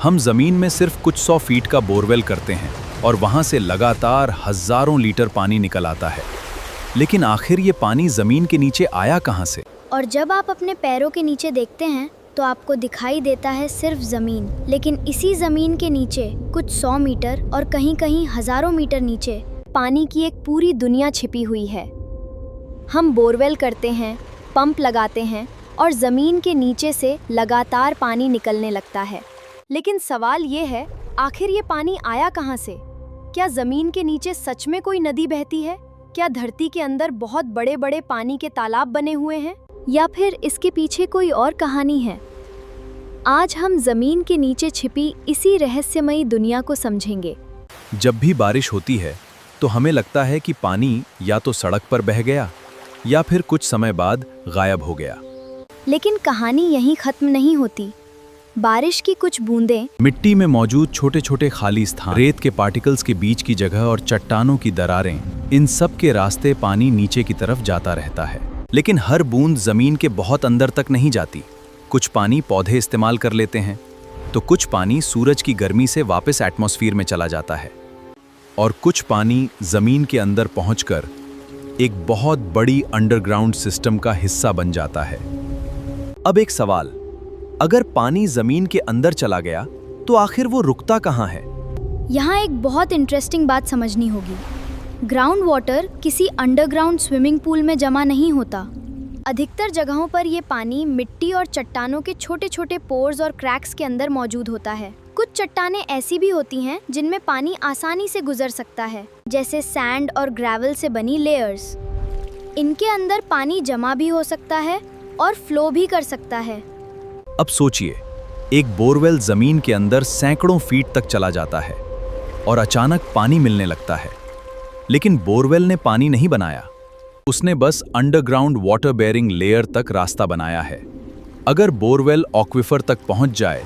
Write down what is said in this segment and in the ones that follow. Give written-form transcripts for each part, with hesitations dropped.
हम जमीन में सिर्फ कुछ 100 फीट का बोरवेल करते हैं और वहां से लगातार हजारों लीटर पानी निकल आता है। लेकिन आखिर ये पानी जमीन के नीचे आया कहां से? और जब आप अपने पैरों के नीचे देखते हैं तो आपको दिखाई देता है सिर्फ जमीन, लेकिन इसी जमीन के नीचे कुछ 100 मीटर और कहीं कहीं हजारों मीटर नीचे पानी की एक पूरी दुनिया छिपी हुई है। हम बोरवेल करते हैं, पंप लगाते हैं और जमीन के नीचे से लगातार पानी निकलने लगता है। लेकिन सवाल ये है, आखिर ये पानी आया कहाँ से? क्या जमीन के नीचे सच में कोई नदी बहती है? क्या धरती के अंदर बहुत बड़े बड़े पानी के तालाब बने हुए हैं? या फिर इसके पीछे कोई और कहानी है? आज हम जमीन के नीचे छिपी इसी रहस्यमयी दुनिया को समझेंगे। जब भी बारिश होती है तो हमें लगता है कि पानी या तो सड़क पर बह गया या फिर कुछ समय बाद गायब हो गया। लेकिन कहानी यहीं खत्म नहीं होती। बारिश की कुछ बूंदें, मिट्टी में मौजूद छोटे छोटे खाली स्थान, रेत के पार्टिकल्स के बीच की जगह और चट्टानों की दरारें, इन सब के रास्ते पानी नीचे की तरफ जाता रहता है। लेकिन हर बूंद जमीन के बहुत अंदर तक नहीं जाती। कुछ पानी पौधे इस्तेमाल कर लेते हैं तो कुछ पानी सूरज की गर्मी से वापस एटमॉस्फेयर में चला जाता है और कुछ पानी जमीन के अंदर पहुंचकर एक बहुत बड़ी अंडरग्राउंड सिस्टम का हिस्सा बन जाता है। अब एक सवाल, अगर पानी जमीन के अंदर चला गया तो आखिर वो रुकता कहाँ है? यहाँ एक बहुत इंटरेस्टिंग बात समझनी होगी। ग्राउंड वाटर किसी अंडरग्राउंड स्विमिंग पूल में जमा नहीं होता। अधिकतर जगहों पर ये पानी मिट्टी और चट्टानों के छोटे छोटे पोर्स और क्रैक्स के अंदर मौजूद होता है। कुछ चट्टानें ऐसी भी होती हैं जिनमें पानी आसानी से गुजर सकता है, जैसे सैंड और ग्रेवल से बनी लेयर्स। इनके अंदर पानी जमा भी हो सकता है और फ्लो भी कर सकता है। अब सोचिए, एक बोरवेल जमीन के अंदर सैकड़ों फीट तक चला जाता है और अचानक पानी मिलने लगता है। लेकिन बोरवेल ने पानी नहीं बनाया, उसने बस अंडरग्राउंड वाटर बेयरिंग लेयर तक रास्ता बनाया है। अगर बोरवेल ऑक्विफर तक पहुंच जाए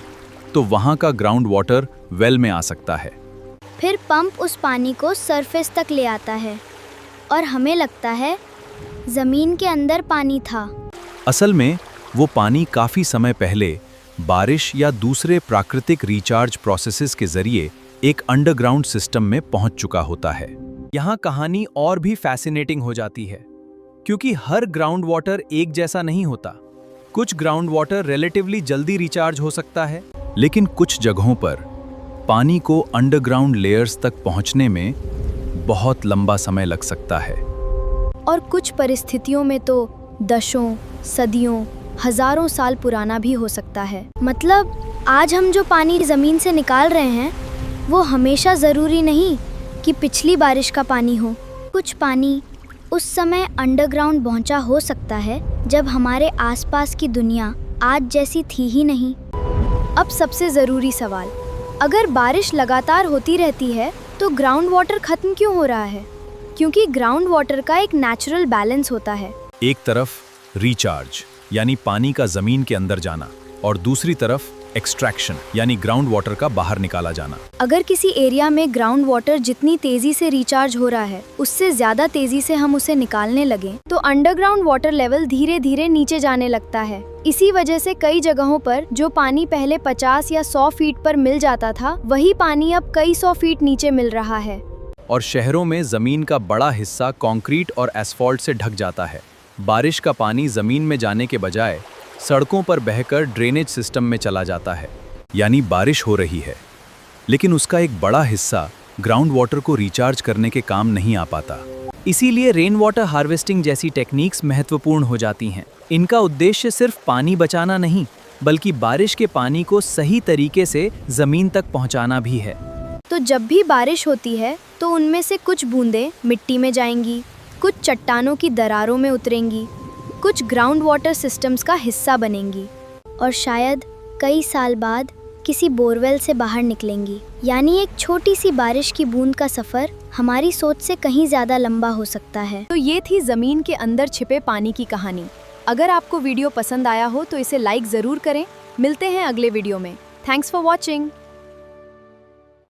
तो वहां का ग्राउंड वाटर वेल में आ सकता है। फिर पंप उस पानी को सरफेस तक ले आता है और हमें लगता है जमीन के अंदर पानी था। असल में वो पानी काफी समय पहले बारिश या दूसरे प्राकृतिक रिचार्ज प्रोसेसेस के जरिए एक अंडरग्राउंड सिस्टम में पहुंच चुका होता है। यहाँ कहानी और भी फैसिनेटिंग हो जाती है, क्योंकि हर ग्राउंड वाटर एक जैसा नहीं होता। कुछ ग्राउंड वाटर रिलेटिवली जल्दी रिचार्ज हो सकता है, लेकिन कुछ जगहों पर पानी को अंडरग्राउंड लेयर्स तक पहुंचने में बहुत लंबा समय लग सकता है। और कुछ परिस्थितियों में तो दशकों, सदियों, हजारों साल पुराना भी हो सकता है। मतलब आज हम जो पानी जमीन से निकाल रहे हैं वो हमेशा ज़रूरी नहीं कि पिछली बारिश का पानी हो। कुछ पानी उस समय अंडरग्राउंड पहुंचा हो सकता है जब हमारे आसपास की दुनिया आज जैसी थी ही नहीं। अब सबसे ज़रूरी सवाल, अगर बारिश लगातार होती रहती है तो ग्राउंड वाटर खत्म क्यों हो रहा है? क्योंकि ग्राउंड वाटर का एक नेचुरल बैलेंस होता है। एक तरफ रिचार्ज यानी पानी का जमीन के अंदर जाना और दूसरी तरफ एक्सट्रैक्शन यानी ग्राउंड वाटर का बाहर निकाला जाना। अगर किसी एरिया में ग्राउंड वाटर जितनी तेजी से रिचार्ज हो रहा है उससे ज्यादा तेजी से हम उसे निकालने लगे तो अंडरग्राउंड वाटर लेवल धीरे धीरे नीचे जाने लगता है। इसी वजह से कई जगहों पर जो पानी पहले 50 या 100 फीट पर मिल जाता था वही पानी अब कई 100 फीट नीचे मिल रहा है। और शहरों में जमीन का बड़ा हिस्सा कंक्रीट और एस्फॉल्ट से ढक जाता है। बारिश का पानी जमीन में जाने के बजाय सड़कों पर बहकर ड्रेनेज सिस्टम में चला जाता है। यानी बारिश हो रही है, लेकिन उसका एक बड़ा हिस्सा ग्राउंड वाटर को रिचार्ज करने के काम नहीं आ पाता। इसीलिए रेन वाटर हार्वेस्टिंग जैसी टेक्निक्स महत्वपूर्ण हो जाती हैं। इनका उद्देश्य सिर्फ पानी बचाना नहीं, बल्कि बारिश के पानी को सही तरीके से जमीन तक पहुंचाना भी है। तो जब भी बारिश होती है तो उनमें से कुछ बूंदें मिट्टी में जाएंगी, कुछ चट्टानों की दरारों में उतरेंगी, कुछ ग्राउंड वाटर सिस्टम्स का हिस्सा बनेंगी और शायद कई साल बाद किसी बोरवेल से बाहर निकलेंगी। यानी एक छोटी सी बारिश की बूंद का सफ़र हमारी सोच से कहीं ज़्यादा लंबा हो सकता है। तो ये थी ज़मीन के अंदर छिपे पानी की कहानी। अगर आपको वीडियो पसंद आया हो तो इसे लाइक ज़रूर करें। मिलते हैं अगले वीडियो में। Thanks for watching.